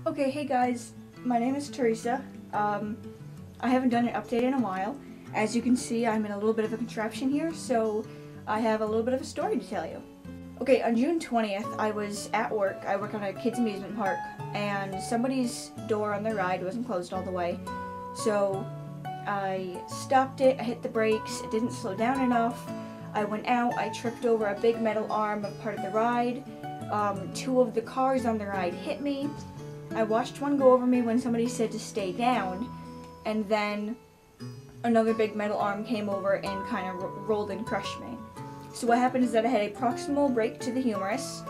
Okay, hey guys, my name is Teresa. I haven't done an update in a while. As you can see, I'm in a little bit of a contraption here, so I have a little bit of a story to tell you. Okay, on June 20th, I was at work. I work on a kids' amusement park, and somebody's door on their ride wasn't closed all the way. So I stopped it, I hit the brakes, it didn't slow down enough. I went out, I tripped over a big metal arm of part of the ride. Two of the cars on the ride hit me. I watched one go over me when somebody said to stay down, and then another big metal arm came over and kind of rolled and crushed me. So what happened is that I had a proximal break to the humerus,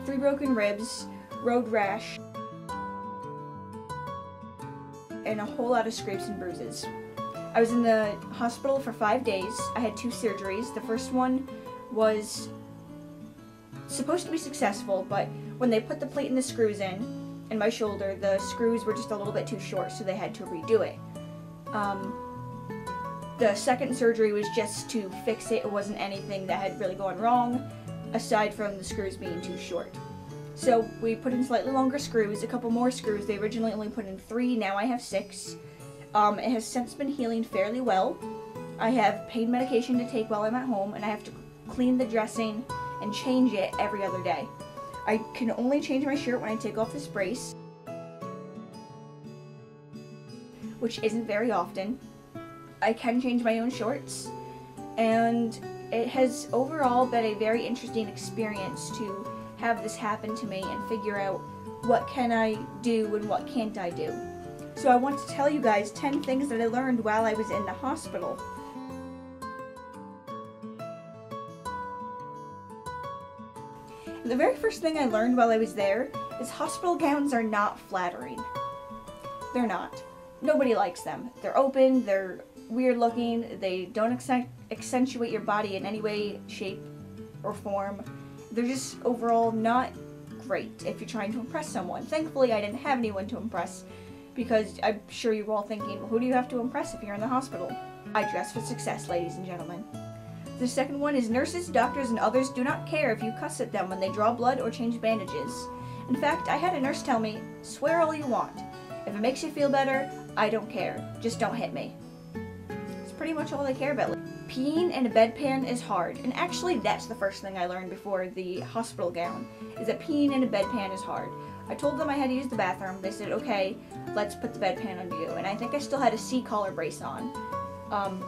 3 broken ribs, road rash, and a whole lot of scrapes and bruises. I was in the hospital for 5 days. I had 2 surgeries. The first one was supposed to be successful, but when they put the plate and the screws in my shoulder, the screws were just a little bit too short, so they had to redo it. The second surgery was just to fix it. It wasn't anything that had really gone wrong, aside from the screws being too short. So we put in slightly longer screws, a couple more screws. They originally only put in 3, now I have 6. It has since been healing fairly well. I have pain medication to take while I'm at home, and I have to clean the dressing and change it every other day. I can only change my shirt when I take off this brace, which isn't very often. I can change my own shorts, and it has overall been a very interesting experience to have this happen to me and figure out what can I do and what can't I do. So I want to tell you guys 10 things that I learned while I was in the hospital. The very first thing I learned while I was there is hospital gowns are not flattering. They're not. Nobody likes them. They're open, they're weird looking, they don't accentuate your body in any way, shape, or form. They're just overall not great if you're trying to impress someone. Thankfully, I didn't have anyone to impress, because I'm sure you were all thinking, well, who do you have to impress if you're in the hospital? I dress for success, ladies and gentlemen. The second one is nurses, doctors, and others do not care if you cuss at them when they draw blood or change bandages. In fact, I had a nurse tell me, swear all you want. If it makes you feel better, I don't care. Just don't hit me. It's pretty much all they care about. Peeing in a bedpan is hard, and actually that's the first thing I learned before the hospital gown, is that peeing in a bedpan is hard. I told them I had to use the bathroom. They said, okay, let's put the bedpan under you, and I think I still had a C-collar brace on.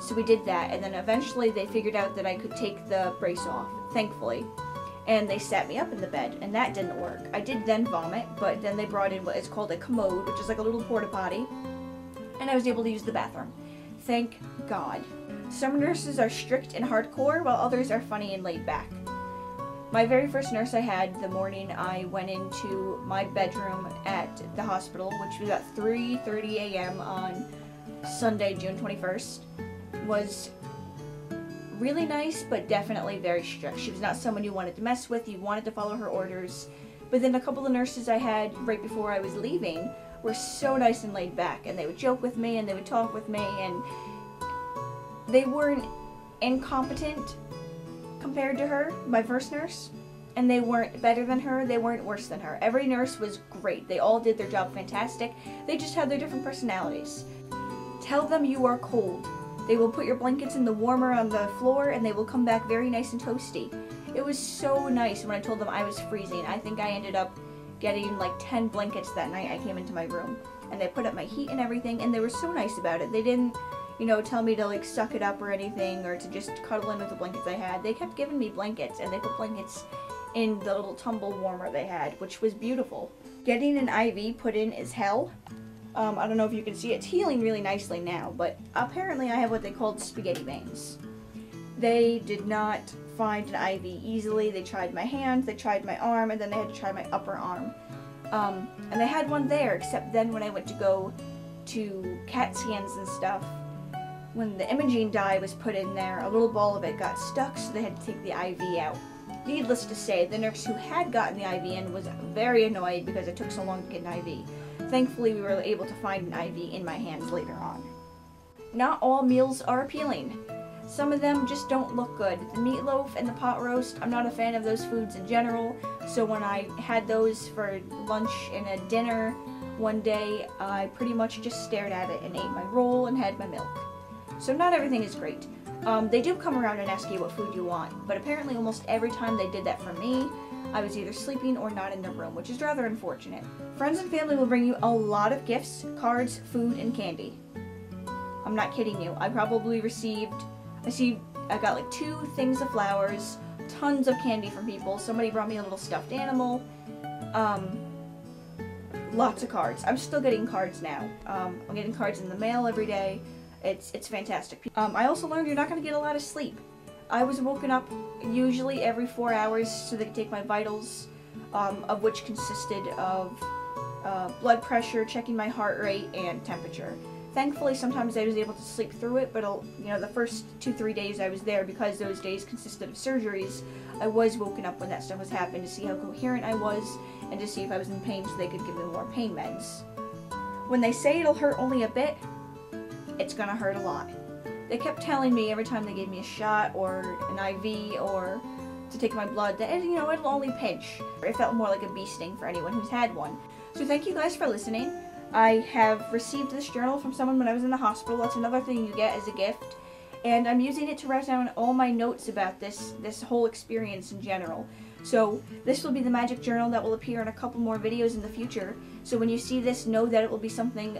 So we did that, and then eventually they figured out that I could take the brace off, thankfully, and they sat me up in the bed, and that didn't work. I did then vomit, but then they brought in what is called a commode, which is like a little porta potty, and I was able to use the bathroom. Thank God. Some nurses are strict and hardcore, while others are funny and laid back. My very first nurse I had, the morning I went into my bedroom at the hospital, which was at 3:30 a.m. on Sunday, June 21st, was really nice, but definitely very strict. She was not someone you wanted to mess with, you wanted to follow her orders. But then a couple of nurses I had right before I was leaving were so nice and laid back, and they would joke with me, and they would talk with me, and they weren't incompetent compared to her, my first nurse, and they weren't better than her, they weren't worse than her. Every nurse was great. They all did their job fantastic. They just had their different personalities. Tell them you are cold. They will put your blankets in the warmer on the floor, and they will come back very nice and toasty. It was so nice when I told them I was freezing. I think I ended up getting like 10 blankets that night I came into my room. And they put up my heat and everything, and they were so nice about it. They didn't, tell me to like suck it up or anything, or to just cuddle in with the blankets I had. They kept giving me blankets, and they put blankets in the little tumble warmer they had, which was beautiful. Getting an IV put in is hell. I don't know if you can see, it's healing really nicely now, but apparently I have what they called spaghetti veins. They did not find an IV easily. They tried my hand, they tried my arm, and then they had to try my upper arm. And they had one there, except then when I went to go to CAT scans and stuff, when the imaging dye was put in there, a little ball of it got stuck, so they had to take the IV out. Needless to say, the nurse who had gotten the IV in was very annoyed because it took so long to get an IV. Thankfully, we were able to find an IV in my hands later on. Not all meals are appealing. Some of them just don't look good. The meatloaf and the pot roast, I'm not a fan of those foods in general. So when I had those for lunch and a dinner one day, I pretty much just stared at it and ate my roll and had my milk. So not everything is great. They do come around and ask you what food you want, but apparently almost every time they did that for me, I was either sleeping or not in the room, which is rather unfortunate. Friends and family will bring you a lot of gifts, cards, food, and candy. I'm not kidding you. I probably I got like 2 things of flowers, tons of candy from people. Somebody brought me a little stuffed animal, lots of cards. I'm still getting cards now. I'm getting cards in the mail every day. It's fantastic. I also learned you're not going to get a lot of sleep. I was woken up usually every 4 hours so they could take my vitals, of which consisted of blood pressure, checking my heart rate, and temperature. Thankfully, sometimes I was able to sleep through it, but the first 2-3 days I was there, because those days consisted of surgeries, I was woken up when that stuff was happening to see how coherent I was and to see if I was in pain so they could give me more pain meds. When they say it'll hurt only a bit, it's gonna hurt a lot. They kept telling me every time they gave me a shot or an IV or to take my blood that, it'll only pinch. It felt more like a bee sting for anyone who's had one. So thank you guys for listening. I have received this journal from someone when I was in the hospital. That's another thing you get as a gift. And I'm using it to write down all my notes about this whole experience in general. So this will be the magic journal that will appear in a couple more videos in the future. So when you see this, know that it will be something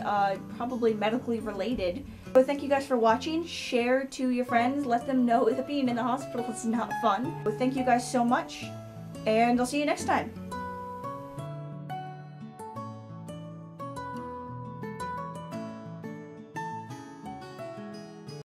probably medically related. So thank you guys for watching. Share to your friends. Let them know that being in the hospital is not fun. So thank you guys so much, and I'll see you next time.